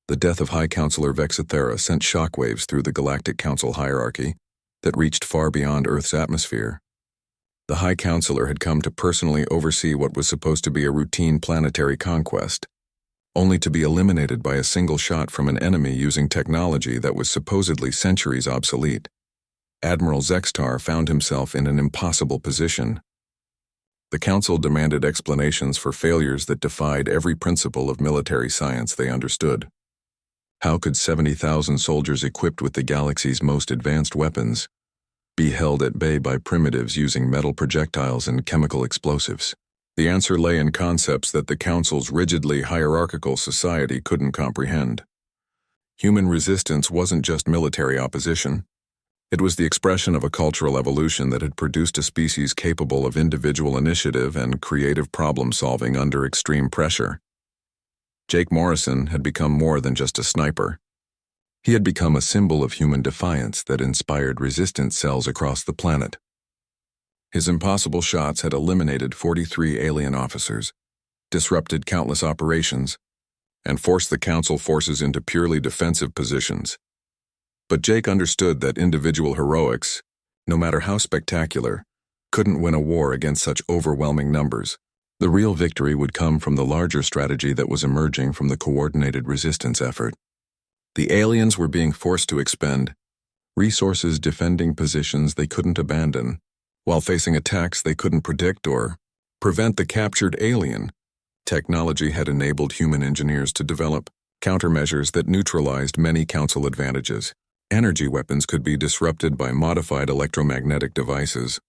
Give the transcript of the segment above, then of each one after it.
The death of High Counselor Vexithera sent shockwaves through the Galactic Council hierarchy that reached far beyond Earth's atmosphere. The High Counselor had come to personally oversee what was supposed to be a routine planetary conquest, only to be eliminated by a single shot from an enemy using technology that was supposedly centuries obsolete. Admiral Zextar found himself in an impossible position. The Council demanded explanations for failures that defied every principle of military science they understood. How could 70,000 soldiers equipped with the galaxy's most advanced weapons be held at bay by primitives using metal projectiles and chemical explosives? The answer lay in concepts that the Council's rigidly hierarchical society couldn't comprehend. Human resistance wasn't just military opposition. It was the expression of a cultural evolution that had produced a species capable of individual initiative and creative problem-solving under extreme pressure. Jake Morrison had become more than just a sniper. He had become a symbol of human defiance that inspired resistance cells across the planet. His impossible shots had eliminated 43 alien officers, disrupted countless operations, and forced the Council forces into purely defensive positions. But Jake understood that individual heroics, no matter how spectacular, couldn't win a war against such overwhelming numbers. The real victory would come from the larger strategy that was emerging from the coordinated resistance effort. The aliens were being forced to expend resources defending positions they couldn't abandon, while facing attacks they couldn't predict or prevent the captured alien. Technology had enabled human engineers to develop countermeasures that neutralized many Council advantages. Energy weapons could be disrupted by modified electromagnetic devices.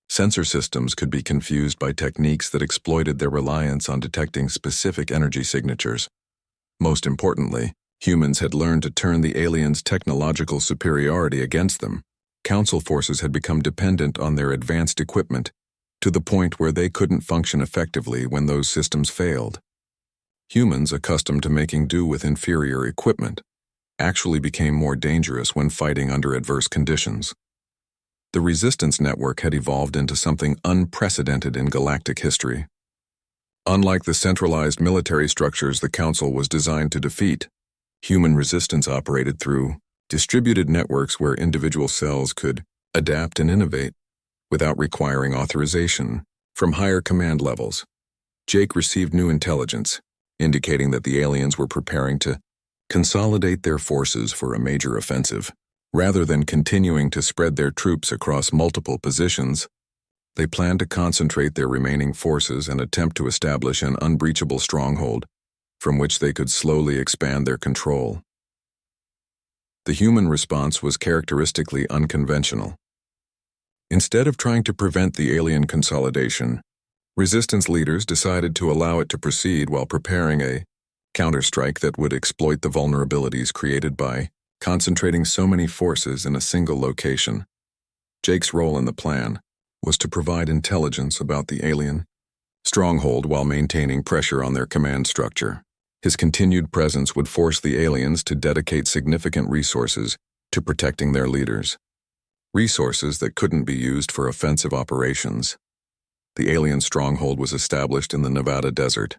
Sensor systems could be confused by techniques that exploited their reliance on detecting specific energy signatures. Most importantly, humans had learned to turn the aliens' technological superiority against them. Council forces had become dependent on their advanced equipment, to the point where they couldn't function effectively when those systems failed. Humans, accustomed to making do with inferior equipment, actually became more dangerous when fighting under adverse conditions. The resistance network had evolved into something unprecedented in galactic history. Unlike the centralized military structures the Council was designed to defeat, human resistance operated through distributed networks where individual cells could adapt and innovate without requiring authorization from higher command levels. Jake received new intelligence, indicating that the aliens were preparing to consolidate their forces for a major offensive. Rather than continuing to spread their troops across multiple positions, they planned to concentrate their remaining forces and attempt to establish an unbreachable stronghold from which they could slowly expand their control. The human response was characteristically unconventional. Instead of trying to prevent the alien consolidation, resistance leaders decided to allow it to proceed while preparing a counterstrike that would exploit the vulnerabilities created by concentrating so many forces in a single location. Jake's role in the plan was to provide intelligence about the alien stronghold while maintaining pressure on their command structure. His continued presence would force the aliens to dedicate significant resources to protecting their leaders. Resources that couldn't be used for offensive operations. The alien stronghold was established in the Nevada desert,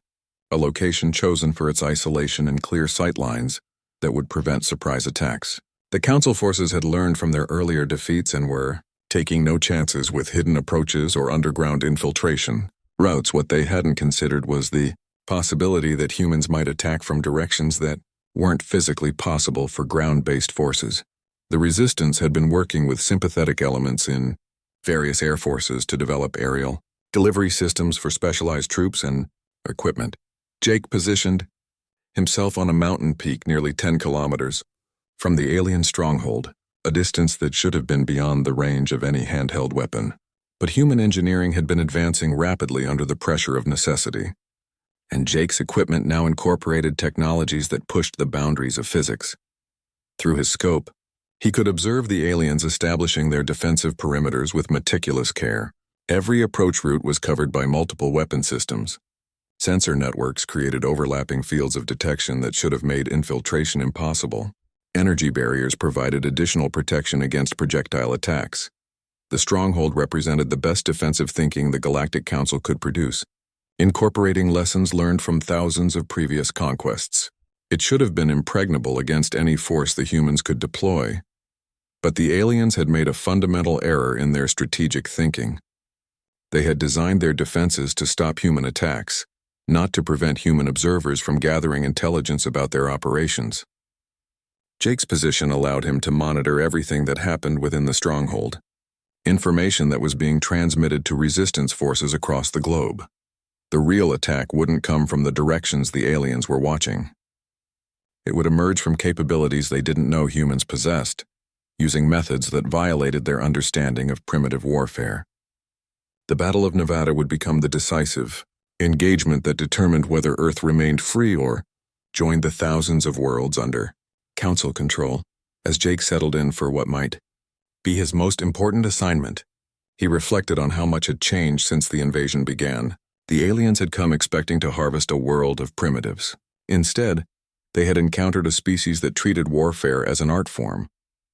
a location chosen for its isolation and clear sightlines that would prevent surprise attacks. The Council forces had learned from their earlier defeats and were taking no chances with hidden approaches or underground infiltration routes. What they hadn't considered was the possibility that humans might attack from directions that weren't physically possible for ground-based forces. The resistance had been working with sympathetic elements in various air forces to develop aerial delivery systems for specialized troops and equipment. Jake positioned himself on a mountain peak nearly 10 kilometers from the alien stronghold, a distance that should have been beyond the range of any handheld weapon. But human engineering had been advancing rapidly under the pressure of necessity, and Jake's equipment now incorporated technologies that pushed the boundaries of physics. Through his scope, he could observe the aliens establishing their defensive perimeters with meticulous care. Every approach route was covered by multiple weapon systems. Sensor networks created overlapping fields of detection that should have made infiltration impossible. Energy barriers provided additional protection against projectile attacks. The stronghold represented the best defensive thinking the Galactic Council could produce, incorporating lessons learned from thousands of previous conquests. It should have been impregnable against any force the humans could deploy. But the aliens had made a fundamental error in their strategic thinking. They had designed their defenses to stop human attacks, not to prevent human observers from gathering intelligence about their operations. Jake's position allowed him to monitor everything that happened within the stronghold, information that was being transmitted to resistance forces across the globe. The real attack wouldn't come from the directions the aliens were watching. It would emerge from capabilities they didn't know humans possessed, using methods that violated their understanding of primitive warfare. The Battle of Nevada would become the decisive engagement that determined whether Earth remained free or joined the thousands of worlds under Council control. As Jake settled in for what might be his most important assignment, he reflected on how much had changed since the invasion began. The aliens had come expecting to harvest a world of primitives. Instead, they had encountered a species that treated warfare as an art form,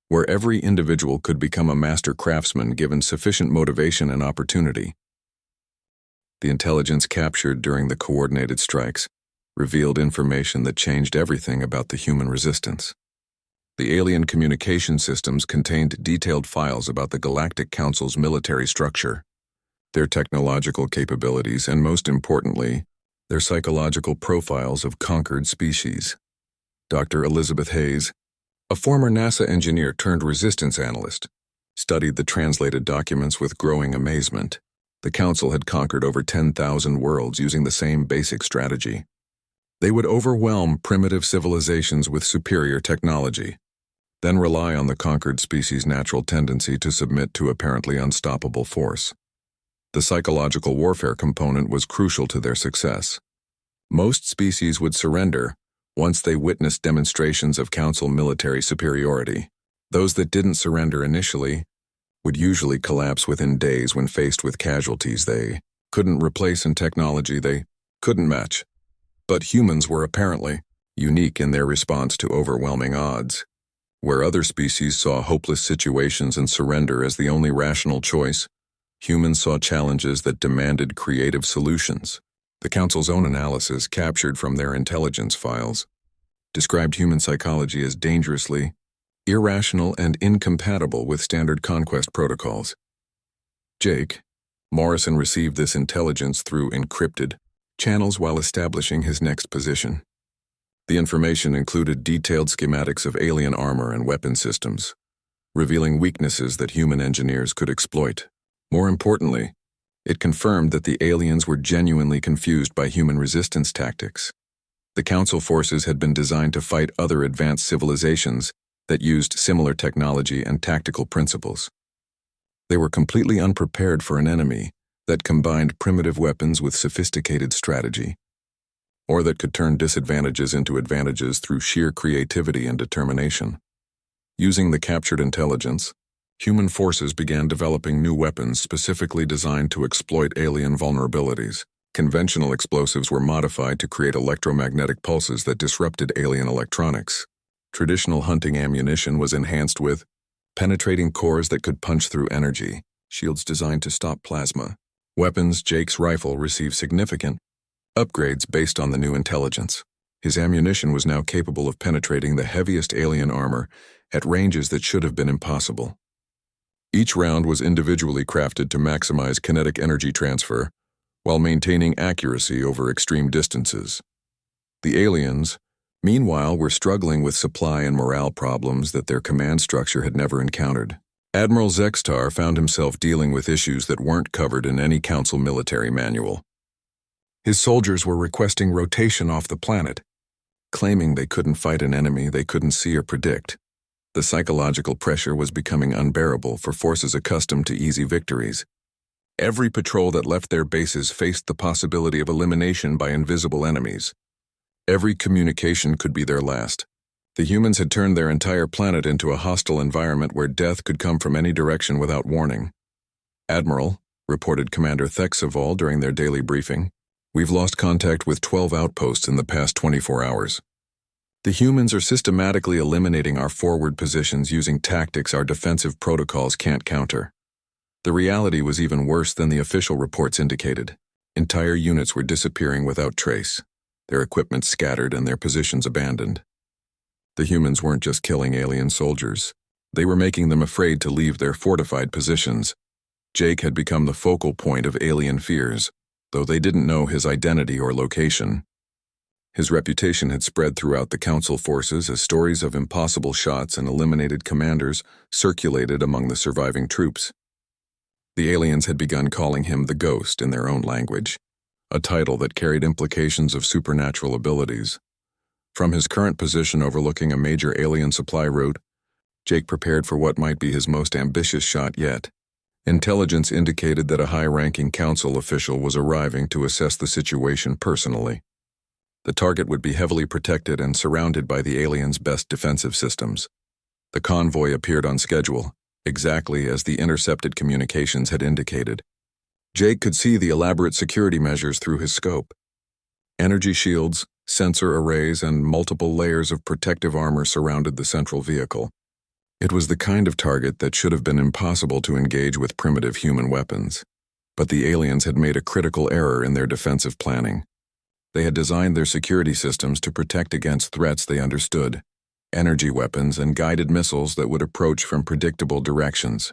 where every individual could become a master craftsman given sufficient motivation and opportunity. The intelligence captured during the coordinated strikes revealed information that changed everything about the human resistance. The alien communication systems contained detailed files about the Galactic Council's military structure, their technological capabilities, and most importantly, their psychological profiles of conquered species. Dr. Elizabeth Hayes, a former NASA engineer turned resistance analyst, studied the translated documents with growing amazement. The Council had conquered over 10,000 worlds using the same basic strategy. They would overwhelm primitive civilizations with superior technology, then rely on the conquered species' natural tendency to submit to apparently unstoppable force. The psychological warfare component was crucial to their success. Most species would surrender once they witnessed demonstrations of Council military superiority. Those that didn't surrender initially would usually collapse within days when faced with casualties they couldn't replace and technology they couldn't match. But humans were apparently unique in their response to overwhelming odds. Where other species saw hopeless situations and surrender as the only rational choice, humans saw challenges that demanded creative solutions. The Council's own analysis, captured from their intelligence files, described human psychology as dangerously irrational and incompatible with standard conquest protocols. Jake Morrison received this intelligence through encrypted channels while establishing his next position. The information included detailed schematics of alien armor and weapon systems, revealing weaknesses that human engineers could exploit. More importantly, it confirmed that the aliens were genuinely confused by human resistance tactics. The Council forces had been designed to fight other advanced civilizations that used similar technology and tactical principles. They were completely unprepared for an enemy that combined primitive weapons with sophisticated strategy, or that could turn disadvantages into advantages through sheer creativity and determination. Using the captured intelligence, human forces began developing new weapons specifically designed to exploit alien vulnerabilities. Conventional explosives were modified to create electromagnetic pulses that disrupted alien electronics. Traditional hunting ammunition was enhanced with penetrating cores that could punch through energy, shields designed to stop plasma. Weapons. Jake's rifle received significant upgrades based on the new intelligence. His ammunition was now capable of penetrating the heaviest alien armor at ranges that should have been impossible. Each round was individually crafted to maximize kinetic energy transfer while maintaining accuracy over extreme distances. The aliens, meanwhile, were struggling with supply and morale problems that their command structure had never encountered. Admiral Zextar found himself dealing with issues that weren't covered in any Council military manual. His soldiers were requesting rotation off the planet, claiming they couldn't fight an enemy they couldn't see or predict. The psychological pressure was becoming unbearable for forces accustomed to easy victories. Every patrol that left their bases faced the possibility of elimination by invisible enemies. Every communication could be their last. The humans had turned their entire planet into a hostile environment where death could come from any direction without warning. "Admiral," reported Commander Thexaval during their daily briefing, "we've lost contact with 12 outposts in the past 24 hours. The humans are systematically eliminating our forward positions using tactics our defensive protocols can't counter." The reality was even worse than the official reports indicated. Entire units were disappearing without trace. their equipment scattered and their positions abandoned. The humans weren't just killing alien soldiers. They were making them afraid to leave their fortified positions. Jake had become the focal point of alien fears, though they didn't know his identity or location. His reputation had spread throughout the Council forces as stories of impossible shots and eliminated commanders circulated among the surviving troops. The aliens had begun calling him the Ghost in their own language, a title that carried implications of supernatural abilities. From his current position overlooking a major alien supply route, Jake prepared for what might be his most ambitious shot yet. Intelligence indicated that a high-ranking Council official was arriving to assess the situation personally. The target would be heavily protected and surrounded by the aliens' best defensive systems. The convoy appeared on schedule, exactly as the intercepted communications had indicated. Jake could see the elaborate security measures through his scope. Energy shields, sensor arrays, and multiple layers of protective armor surrounded the central vehicle. It was the kind of target that should have been impossible to engage with primitive human weapons. But the aliens had made a critical error in their defensive planning. They had designed their security systems to protect against threats they understood, energy weapons and guided missiles that would approach from predictable directions.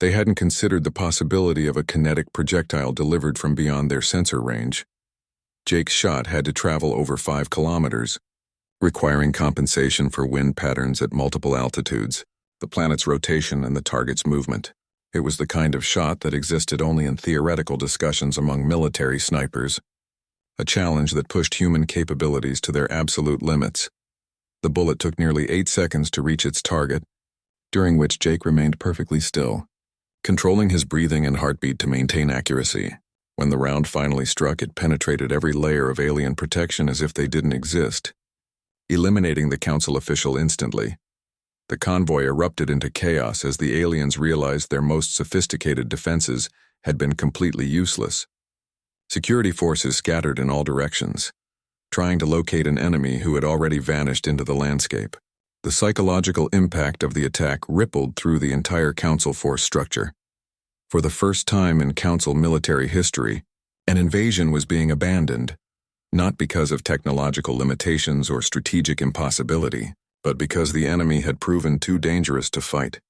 They hadn't considered the possibility of a kinetic projectile delivered from beyond their sensor range. Jake's shot had to travel over 5 kilometers, requiring compensation for wind patterns at multiple altitudes, the planet's rotation and the target's movement. It was the kind of shot that existed only in theoretical discussions among military snipers, a challenge that pushed human capabilities to their absolute limits. The bullet took nearly 8 seconds to reach its target, during which Jake remained perfectly still, controlling his breathing and heartbeat to maintain accuracy. When the round finally struck, it penetrated every layer of alien protection as if they didn't exist, eliminating the Council official instantly. The convoy erupted into chaos as the aliens realized their most sophisticated defenses had been completely useless. Security forces scattered in all directions, trying to locate an enemy who had already vanished into the landscape. The psychological impact of the attack rippled through the entire Council force structure. For the first time in Council military history, an invasion was being abandoned, not because of technological limitations or strategic impossibility, but because the enemy had proven too dangerous to fight.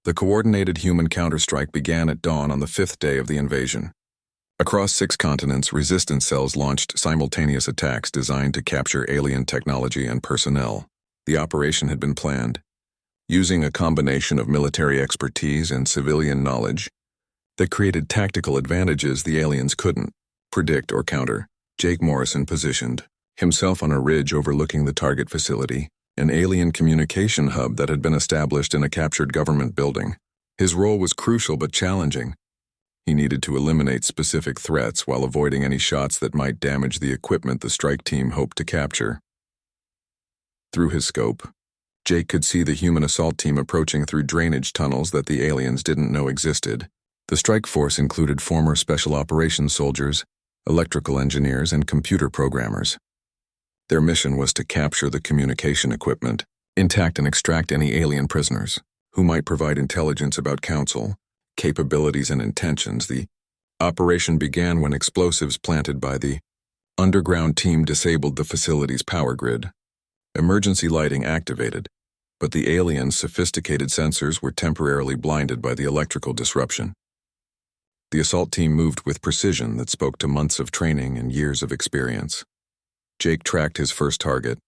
The coordinated human counterstrike began at dawn on the 5th day of the invasion. Across 6 continents, resistance cells launched simultaneous attacks designed to capture alien technology and personnel. The operation had been planned, using a combination of military expertise and civilian knowledge that created tactical advantages the aliens couldn't predict or counter. Jake Morrison positioned himself on a ridge overlooking the target facility, an alien communication hub that had been established in a captured government building. His role was crucial but challenging. He needed to eliminate specific threats while avoiding any shots that might damage the equipment the strike team hoped to capture. Through his scope, Jake could see the human assault team approaching through drainage tunnels that the aliens didn't know existed. The strike force included former special operations soldiers, electrical engineers, and computer programmers. Their mission was to capture the communication equipment, intact, and extract any alien prisoners who might provide intelligence about Council capabilities and intentions. The operation began when explosives planted by the underground team disabled the facility's power grid. Emergency lighting activated, but the aliens' sophisticated sensors were temporarily blinded by the electrical disruption. The assault team moved with precision that spoke to months of training and years of experience. Jake tracked his first target,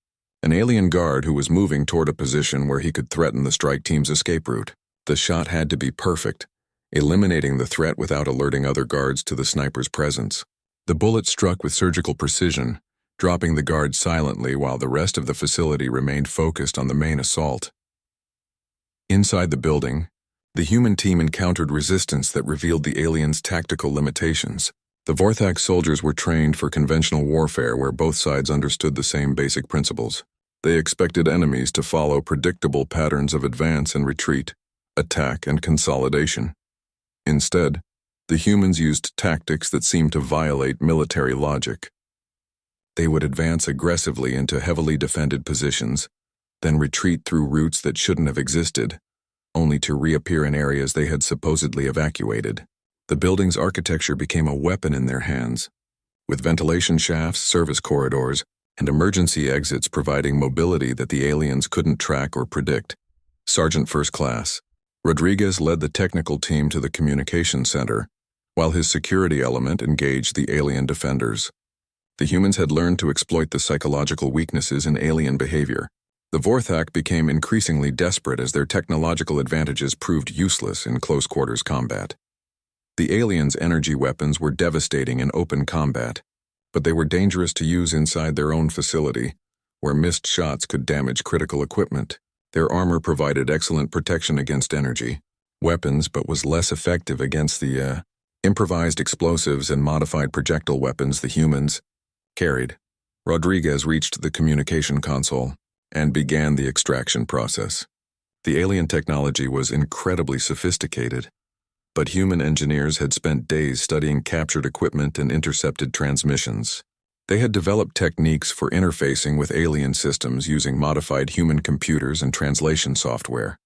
an alien guard who was moving toward a position where he could threaten the strike team's escape route. The shot had to be perfect, eliminating the threat without alerting other guards to the sniper's presence. The bullet struck with surgical precision, dropping the guard silently while the rest of the facility remained focused on the main assault. Inside the building, the human team encountered resistance that revealed the aliens' tactical limitations. The Vorthak soldiers were trained for conventional warfare where both sides understood the same basic principles. They expected enemies to follow predictable patterns of advance and retreat, attack and consolidation. Instead, the humans used tactics that seemed to violate military logic. They would advance aggressively into heavily defended positions, then retreat through routes that shouldn't have existed, only to reappear in areas they had supposedly evacuated. The building's architecture became a weapon in their hands. with ventilation shafts, service corridors, and emergency exits providing mobility that the aliens couldn't track or predict. Sergeant First Class Rodriguez led the technical team to the communication center, while his security element engaged the alien defenders. The humans had learned to exploit the psychological weaknesses in alien behavior. The Vorthak became increasingly desperate as their technological advantages proved useless in close-quarters combat. The aliens' energy weapons were devastating in open combat, but they were dangerous to use inside their own facility, where missed shots could damage critical equipment. Their armor provided excellent protection against energy weapons, but was less effective against the improvised explosives and modified projectile weapons the humans carried. Rodriguez reached the communication console and began the extraction process. The alien technology was incredibly sophisticated, but human engineers had spent days studying captured equipment and intercepted transmissions. They had developed techniques for interfacing with alien systems using modified human computers and translation software.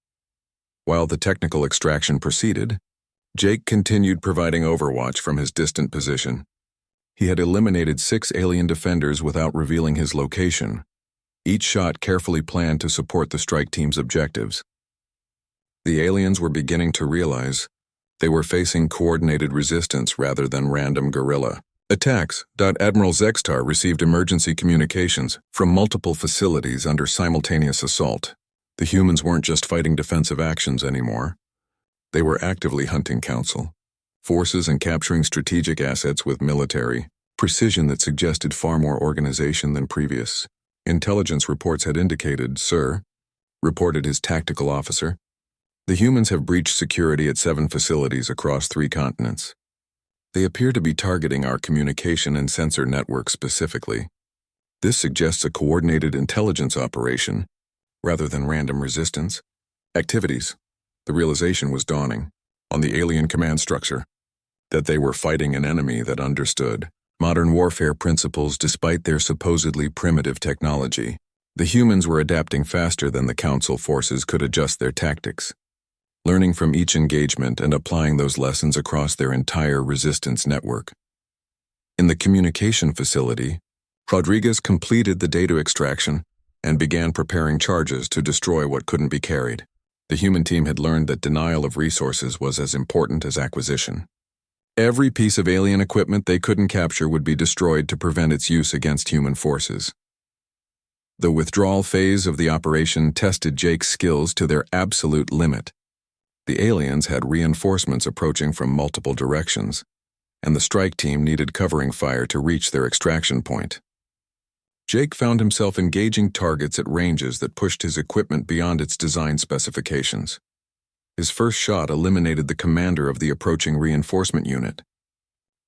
While the technical extraction proceeded, Jake continued providing overwatch from his distant position. He had eliminated 6 alien defenders without revealing his location, each shot carefully planned to support the strike team's objectives. The aliens were beginning to realize they were facing coordinated resistance rather than random guerrilla attacks. Admiral Zextar received emergency communications from multiple facilities under simultaneous assault. The humans weren't just fighting defensive actions anymore. They were actively hunting Council forces and capturing strategic assets with military precision that suggested far more organization than previous. Intelligence reports had indicated, "Sir," reported his tactical officer, "the humans have breached security at 7 facilities across 3 continents. They appear to be targeting our communication and sensor network specifically. This suggests a coordinated intelligence operation rather than random resistance activities." The realization was dawning on the alien command structure that they were fighting an enemy that understood modern warfare principles despite their supposedly primitive technology. The humans were adapting faster than the Council forces could adjust their tactics, learning from each engagement and applying those lessons across their entire resistance network. In the communication facility, Rodriguez completed the data extraction and began preparing charges to destroy what couldn't be carried. The human team had learned that denial of resources was as important as acquisition. Every piece of alien equipment they couldn't capture would be destroyed to prevent its use against human forces. The withdrawal phase of the operation tested Jake's skills to their absolute limit. The aliens had reinforcements approaching from multiple directions, and the strike team needed covering fire to reach their extraction point. Jake found himself engaging targets at ranges that pushed his equipment beyond its design specifications. His first shot eliminated the commander of the approaching reinforcement unit.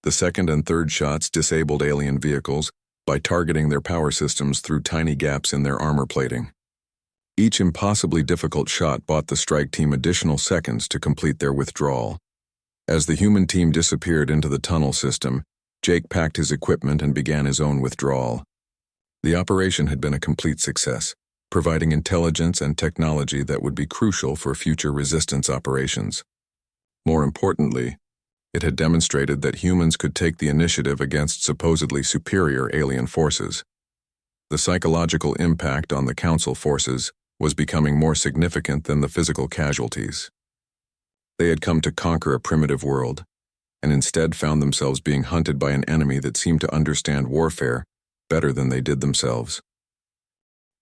The second and third shots disabled alien vehicles by targeting their power systems through tiny gaps in their armor plating. Each impossibly difficult shot bought the strike team additional seconds to complete their withdrawal. As the human team disappeared into the tunnel system, Jake packed his equipment and began his own withdrawal. The operation had been a complete success, providing intelligence and technology that would be crucial for future resistance operations. More importantly, it had demonstrated that humans could take the initiative against supposedly superior alien forces. The psychological impact on the Council forces was becoming more significant than the physical casualties. They had come to conquer a primitive world, and instead found themselves being hunted by an enemy that seemed to understand warfare better than they did themselves.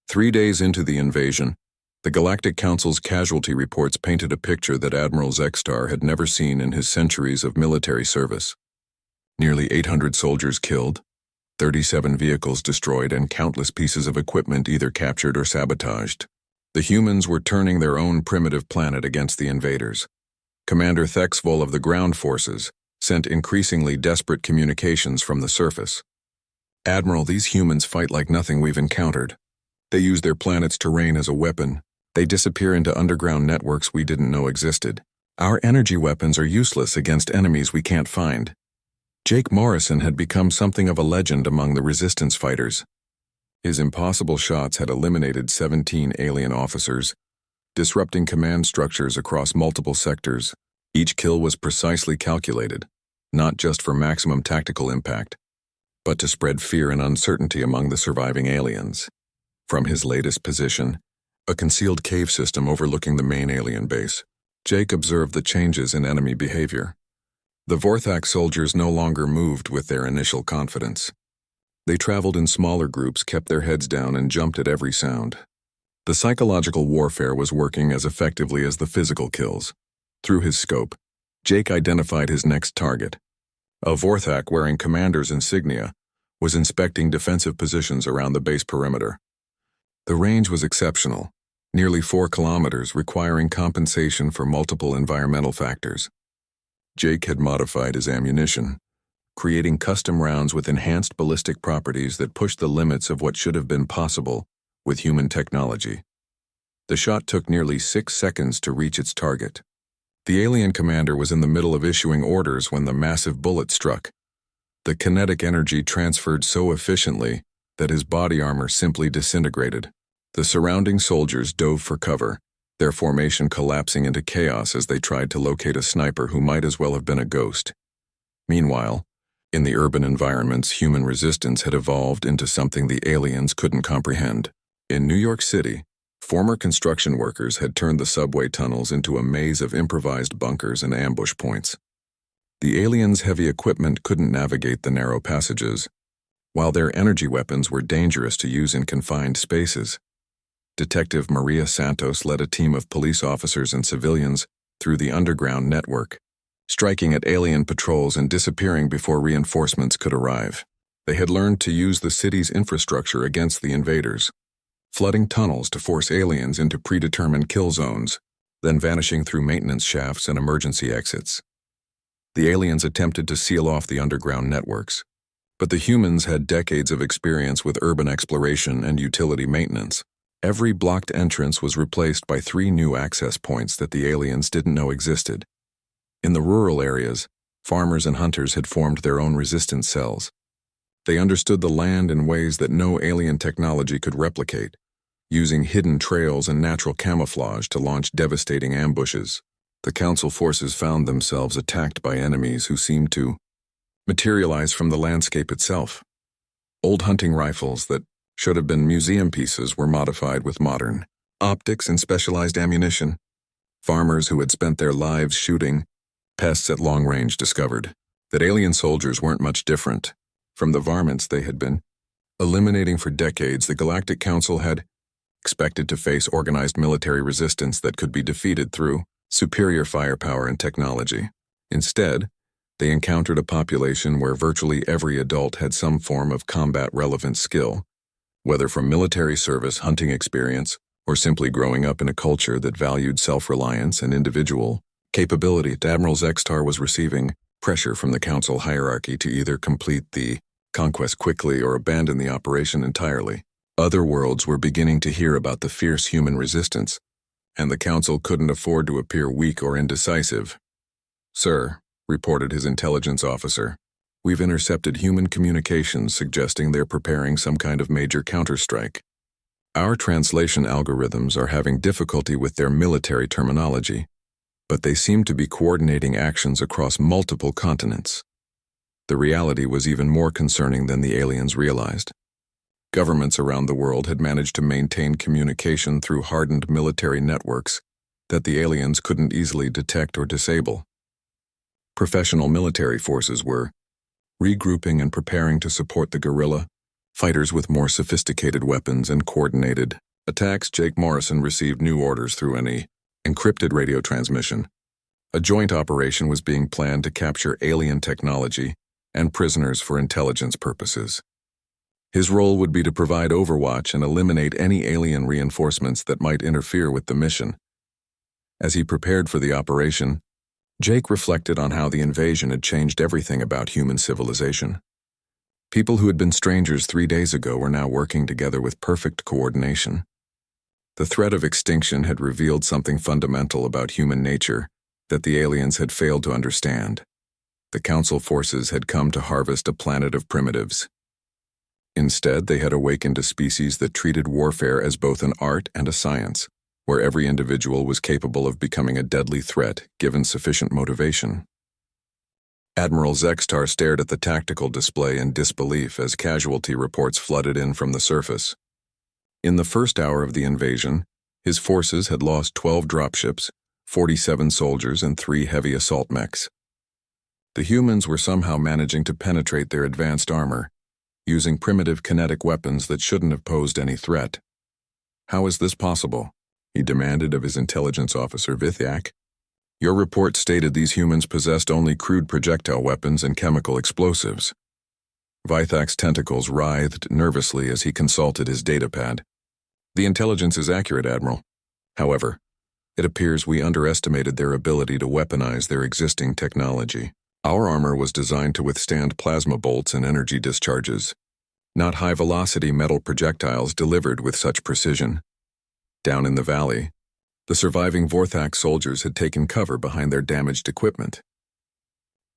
3 days into the invasion, the Galactic Council's casualty reports painted a picture that Admiral Zextar had never seen in his centuries of military service. Nearly 800 soldiers killed, 37 vehicles destroyed, and countless pieces of equipment either captured or sabotaged. The humans were turning their own primitive planet against the invaders. Commander Thexvol of the ground forces sent increasingly desperate communications from the surface. "Admiral, these humans fight like nothing we've encountered. They use their planet's terrain as a weapon. They disappear into underground networks we didn't know existed. Our energy weapons are useless against enemies we can't find." Jake Morrison had become something of a legend among the resistance fighters. His impossible shots had eliminated 17 alien officers, disrupting command structures across multiple sectors. Each kill was precisely calculated, not just for maximum tactical impact, but to spread fear and uncertainty among the surviving aliens. From his latest position, a concealed cave system overlooking the main alien base, Jake observed the changes in enemy behavior. The Vorthak soldiers no longer moved with their initial confidence. They traveled in smaller groups, kept their heads down, and jumped at every sound. The psychological warfare was working as effectively as the physical kills. Through his scope, Jake identified his next target. A Vorthak wearing commander's insignia was inspecting defensive positions around the base perimeter. The range was exceptional, nearly 4 kilometers, requiring compensation for multiple environmental factors. Jake had modified his ammunition, creating custom rounds with enhanced ballistic properties that pushed the limits of what should have been possible with human technology. The shot took nearly 6 seconds to reach its target. The alien commander was in the middle of issuing orders when the massive bullet struck. The kinetic energy transferred so efficiently that his body armor simply disintegrated. The surrounding soldiers dove for cover, their formation collapsing into chaos as they tried to locate a sniper who might as well have been a ghost. Meanwhile, in the urban environments, human resistance had evolved into something the aliens couldn't comprehend. In New York City, former construction workers had turned the subway tunnels into a maze of improvised bunkers and ambush points. The aliens' heavy equipment couldn't navigate the narrow passages, while their energy weapons were dangerous to use in confined spaces. Detective Maria Santos led a team of police officers and civilians through the underground network, striking at alien patrols and disappearing before reinforcements could arrive. They had learned to use the city's infrastructure against the invaders, flooding tunnels to force aliens into predetermined kill zones, then vanishing through maintenance shafts and emergency exits. The aliens attempted to seal off the underground networks, but the humans had decades of experience with urban exploration and utility maintenance. Every blocked entrance was replaced by 3 new access points that the aliens didn't know existed. In the rural areas, farmers and hunters had formed their own resistance cells. They understood the land in ways that no alien technology could replicate, using hidden trails and natural camouflage to launch devastating ambushes. The Council forces found themselves attacked by enemies who seemed to materialize from the landscape itself. Old hunting rifles that should have been museum pieces were modified with modern optics and specialized ammunition. Farmers who had spent their lives shooting pests at long range discovered that alien soldiers weren't much different from the varmints they had been eliminating for decades. The Galactic Council had expected to face organized military resistance that could be defeated through superior firepower and technology. Instead, they encountered a population where virtually every adult had some form of combat-relevant skill, whether from military service, hunting experience, or simply growing up in a culture that valued self-reliance and individual capability. Admiral Zextar was receiving pressure from the Council hierarchy to either complete the conquest quickly or abandon the operation entirely. Other worlds were beginning to hear about the fierce human resistance, and the Council couldn't afford to appear weak or indecisive. "Sir," reported his intelligence officer, "we've intercepted human communications suggesting they're preparing some kind of major counterstrike. Our translation algorithms are having difficulty with their military terminology, but they seem to be coordinating actions across multiple continents." The reality was even more concerning than the aliens realized. Governments around the world had managed to maintain communication through hardened military networks that the aliens couldn't easily detect or disable. Professional military forces were regrouping and preparing to support the guerrilla fighters with more sophisticated weapons and coordinated attacks. Jake Morrison received new orders through an encrypted radio transmission. A joint operation was being planned to capture alien technology and prisoners for intelligence purposes. His role would be to provide overwatch and eliminate any alien reinforcements that might interfere with the mission. As he prepared for the operation, Jake reflected on how the invasion had changed everything about human civilization. People who had been strangers 3 days ago were now working together with perfect coordination. The threat of extinction had revealed something fundamental about human nature that the aliens had failed to understand. The Council forces had come to harvest a planet of primitives. Instead, they had awakened a species that treated warfare as both an art and a science, where every individual was capable of becoming a deadly threat given sufficient motivation. Admiral Zextar stared at the tactical display in disbelief as casualty reports flooded in from the surface. In the first hour of the invasion, his forces had lost 12 dropships, 47 soldiers, and 3 heavy assault mechs. The humans were somehow managing to penetrate their advanced armor, using primitive kinetic weapons that shouldn't have posed any threat. "How is this possible?" he demanded of his intelligence officer Vithiak. "Your report stated these humans possessed only crude projectile weapons and chemical explosives." Vithiak's tentacles writhed nervously as he consulted his datapad. "The intelligence is accurate, Admiral. However, it appears we underestimated their ability to weaponize their existing technology. Our armor was designed to withstand plasma bolts and energy discharges, not high-velocity metal projectiles delivered with such precision." Down in the valley, the surviving Vorthak soldiers had taken cover behind their damaged equipment.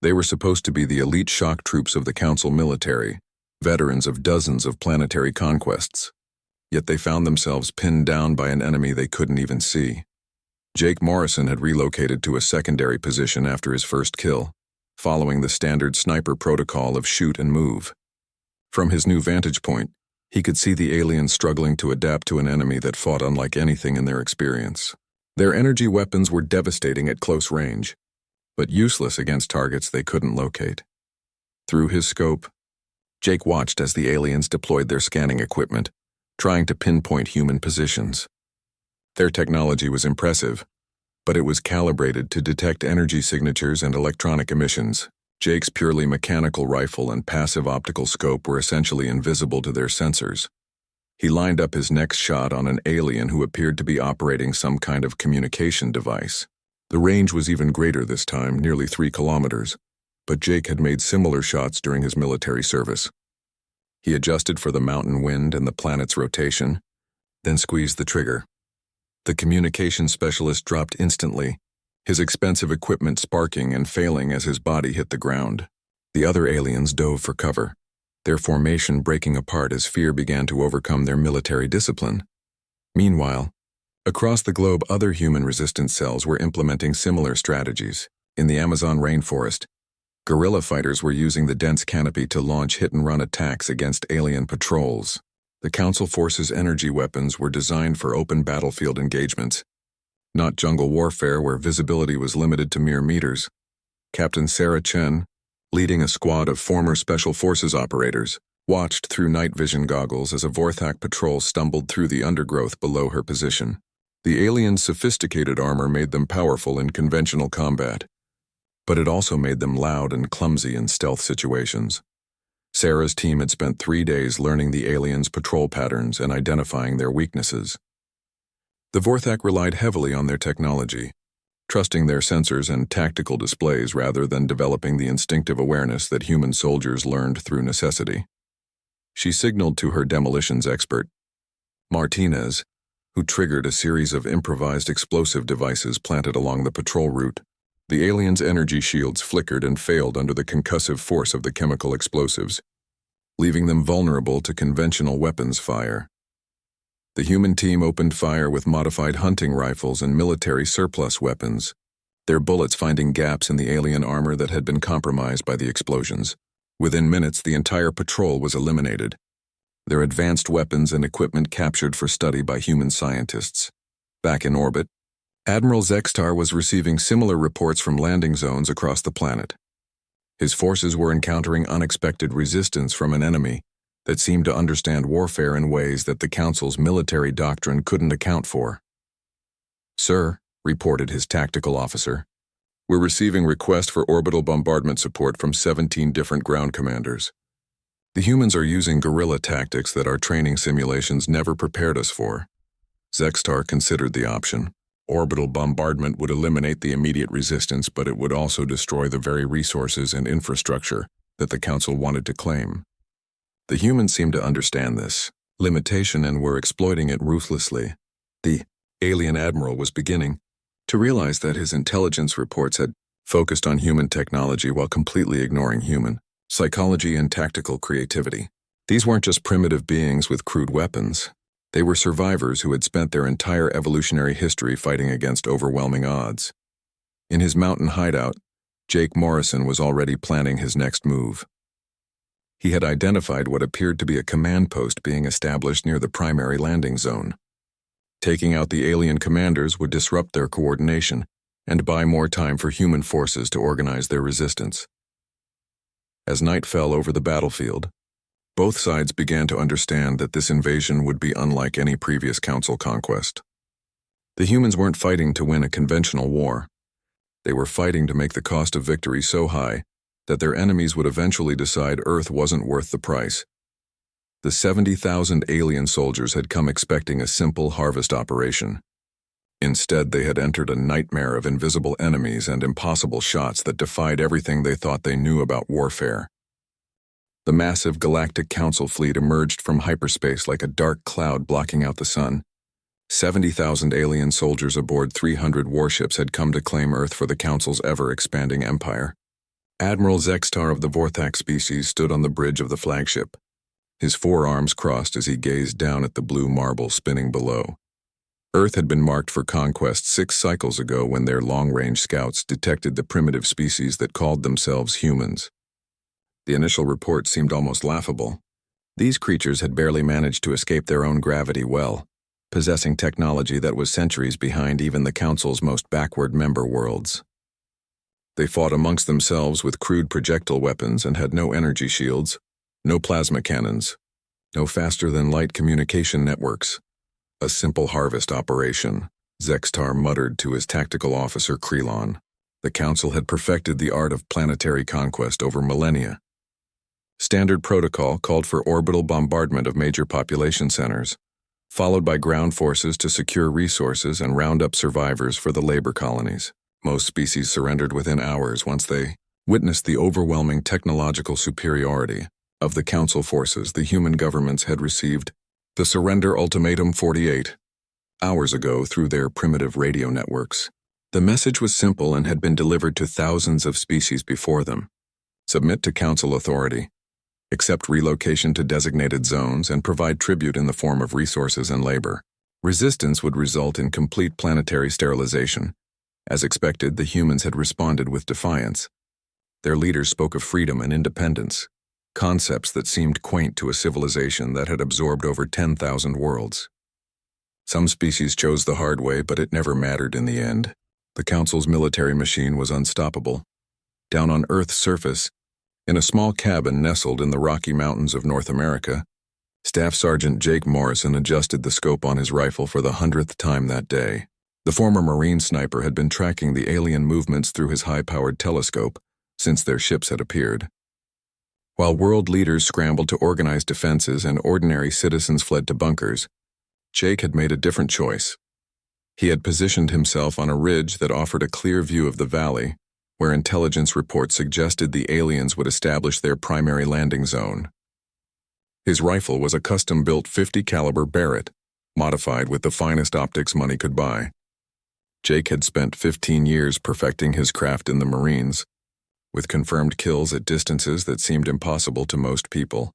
They were supposed to be the elite shock troops of the Council military, veterans of dozens of planetary conquests. Yet they found themselves pinned down by an enemy they couldn't even see. Jake Morrison had relocated to a secondary position after his first kill, following the standard sniper protocol of shoot and move. From his new vantage point, he could see the aliens struggling to adapt to an enemy that fought unlike anything in their experience. Their energy weapons were devastating at close range, but useless against targets they couldn't locate. Through his scope, Jake watched as the aliens deployed their scanning equipment, trying to pinpoint human positions. Their technology was impressive, but it was calibrated to detect energy signatures and electronic emissions. Jake's purely mechanical rifle and passive optical scope were essentially invisible to their sensors. He lined up his next shot on an alien who appeared to be operating some kind of communication device. The range was even greater this time, nearly 3 kilometers, but Jake had made similar shots during his military service. He adjusted for the mountain wind and the planet's rotation, then squeezed the trigger. The communication specialist dropped instantly, his expensive equipment sparking and failing as his body hit the ground. The other aliens dove for cover, their formation breaking apart as fear began to overcome their military discipline. Meanwhile, across the globe, other human resistance cells were implementing similar strategies. In the Amazon rainforest, guerrilla fighters were using the dense canopy to launch hit-and-run attacks against alien patrols. The Council Force's energy weapons were designed for open battlefield engagements, not jungle warfare where visibility was limited to mere meters. Captain Sarah Chen, leading a squad of former Special Forces operators, watched through night vision goggles as a Vorthak patrol stumbled through the undergrowth below her position. The aliens' sophisticated armor made them powerful in conventional combat, but it also made them loud and clumsy in stealth situations. Sarah's team had spent 3 days learning the aliens' patrol patterns and identifying their weaknesses. The Vorthak relied heavily on their technology, trusting their sensors and tactical displays rather than developing the instinctive awareness that human soldiers learned through necessity. She signaled to her demolitions expert, Martinez, who triggered a series of improvised explosive devices planted along the patrol route. The aliens' energy shields flickered and failed under the concussive force of the chemical explosives, leaving them vulnerable to conventional weapons fire. The human team opened fire with modified hunting rifles and military surplus weapons, their bullets finding gaps in the alien armor that had been compromised by the explosions. Within minutes, the entire patrol was eliminated, their advanced weapons and equipment captured for study by human scientists. Back in orbit, Admiral Zextar was receiving similar reports from landing zones across the planet. His forces were encountering unexpected resistance from an enemy that seemed to understand warfare in ways that the Council's military doctrine couldn't account for. "Sir," reported his tactical officer, "we're receiving requests for orbital bombardment support from 17 different ground commanders. The humans are using guerrilla tactics that our training simulations never prepared us for." Zextar considered the option. Orbital bombardment would eliminate the immediate resistance, but it would also destroy the very resources and infrastructure that the Council wanted to claim. The humans seemed to understand this limitation and were exploiting it ruthlessly. The alien admiral was beginning to realize that his intelligence reports had focused on human technology while completely ignoring human psychology and tactical creativity. These weren't just primitive beings with crude weapons. They were survivors who had spent their entire evolutionary history fighting against overwhelming odds. In his mountain hideout, Jake Morrison was already planning his next move. He had identified what appeared to be a command post being established near the primary landing zone. Taking out the alien commanders would disrupt their coordination and buy more time for human forces to organize their resistance. As night fell over the battlefield, both sides began to understand that this invasion would be unlike any previous Council conquest. The humans weren't fighting to win a conventional war. They were fighting to make the cost of victory so high that their enemies would eventually decide Earth wasn't worth the price. The 70,000 alien soldiers had come expecting a simple harvest operation. Instead, they had entered a nightmare of invisible enemies and impossible shots that defied everything they thought they knew about warfare. The massive Galactic Council fleet emerged from hyperspace like a dark cloud blocking out the sun. 70,000 alien soldiers aboard 300 warships had come to claim Earth for the Council's ever-expanding empire. Admiral Zextar of the Vorthak species stood on the bridge of the flagship. His forearms crossed as he gazed down at the blue marble spinning below. Earth had been marked for conquest 6 cycles ago when their long-range scouts detected the primitive species that called themselves humans. The initial report seemed almost laughable. These creatures had barely managed to escape their own gravity well, possessing technology that was centuries behind even the Council's most backward member worlds. They fought amongst themselves with crude projectile weapons and had no energy shields, no plasma cannons, no faster-than-light communication networks. A simple harvest operation, Zextar muttered to his tactical officer Krelon. The Council had perfected the art of planetary conquest over millennia. Standard protocol called for orbital bombardment of major population centers, followed by ground forces to secure resources and round up survivors for the labor colonies. Most species surrendered within hours once they witnessed the overwhelming technological superiority of the Council forces the human governments had received. The Surrender Ultimatum 48, hours ago through their primitive radio networks. The message was simple and had been delivered to thousands of species before them. Submit to Council authority. Accept relocation to designated zones and provide tribute in the form of resources and labor. Resistance would result in complete planetary sterilization. As expected, the humans had responded with defiance. Their leaders spoke of freedom and independence, concepts that seemed quaint to a civilization that had absorbed over 10,000 worlds. Some species chose the hard way, but it never mattered in the end. The Council's military machine was unstoppable. Down on Earth's surface, in a small cabin nestled in the Rocky Mountains of North America, Staff Sergeant Jake Morrison adjusted the scope on his rifle for the 100th time that day. The former Marine sniper had been tracking the alien movements through his high-powered telescope since their ships had appeared. While world leaders scrambled to organize defenses and ordinary citizens fled to bunkers, Jake had made a different choice. He had positioned himself on a ridge that offered a clear view of the valley, where intelligence reports suggested the aliens would establish their primary landing zone. His rifle was a custom-built .50 caliber Barrett, modified with the finest optics money could buy. Jake had spent 15 years perfecting his craft in the Marines, with confirmed kills at distances that seemed impossible to most people.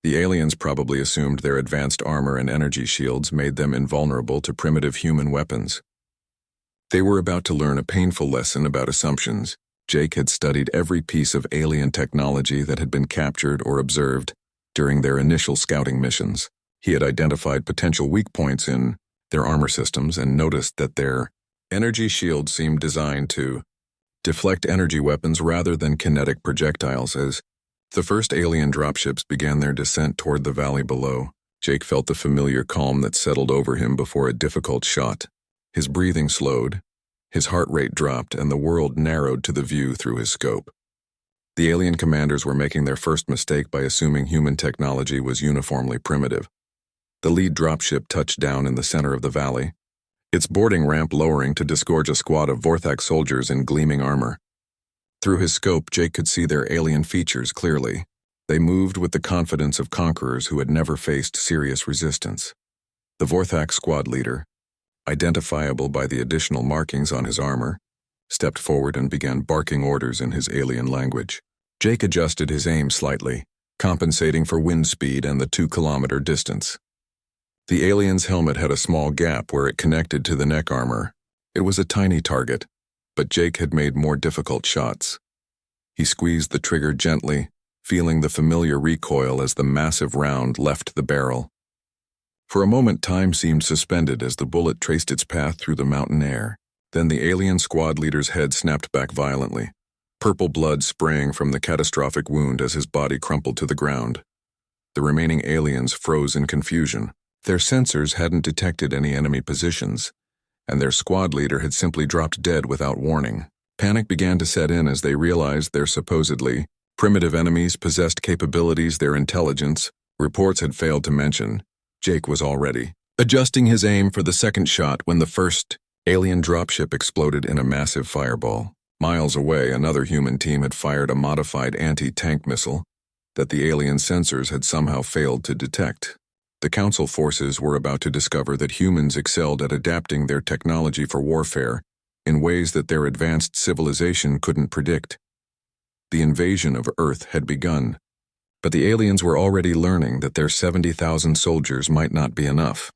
The aliens probably assumed their advanced armor and energy shields made them invulnerable to primitive human weapons. They were about to learn a painful lesson about assumptions. Jake had studied every piece of alien technology that had been captured or observed during their initial scouting missions. He had identified potential weak points in their armor systems and noticed that their energy shields seemed designed to deflect energy weapons rather than kinetic projectiles. As the first alien dropships began their descent toward the valley below, Jake felt the familiar calm that settled over him before a difficult shot. His breathing slowed, his heart rate dropped, and the world narrowed to the view through his scope. The alien commanders were making their first mistake by assuming human technology was uniformly primitive. The lead dropship touched down in the center of the valley, its boarding ramp lowering to disgorge a squad of Vorthak soldiers in gleaming armor. Through his scope, Jake could see their alien features clearly. They moved with the confidence of conquerors who had never faced serious resistance. The Vorthak squad leader, identifiable by the additional markings on his armor, stepped forward and began barking orders in his alien language. Jake adjusted his aim slightly, compensating for wind speed and the 2-kilometer distance. The alien's helmet had a small gap where it connected to the neck armor. It was a tiny target, but Jake had made more difficult shots. He squeezed the trigger gently, feeling the familiar recoil as the massive round left the barrel. For a moment, time seemed suspended as the bullet traced its path through the mountain air. Then the alien squad leader's head snapped back violently, purple blood spraying from the catastrophic wound as his body crumpled to the ground. The remaining aliens froze in confusion. Their sensors hadn't detected any enemy positions, and their squad leader had simply dropped dead without warning. Panic began to set in as they realized their supposedly primitive enemies possessed capabilities their intelligence reports had failed to mention. Jake was already adjusting his aim for the second shot when the first alien dropship exploded in a massive fireball. Miles away, another human team had fired a modified anti-tank missile that the alien sensors had somehow failed to detect. The Council forces were about to discover that humans excelled at adapting their technology for warfare in ways that their advanced civilization couldn't predict. The invasion of Earth had begun, but the aliens were already learning that their 70,000 soldiers might not be enough.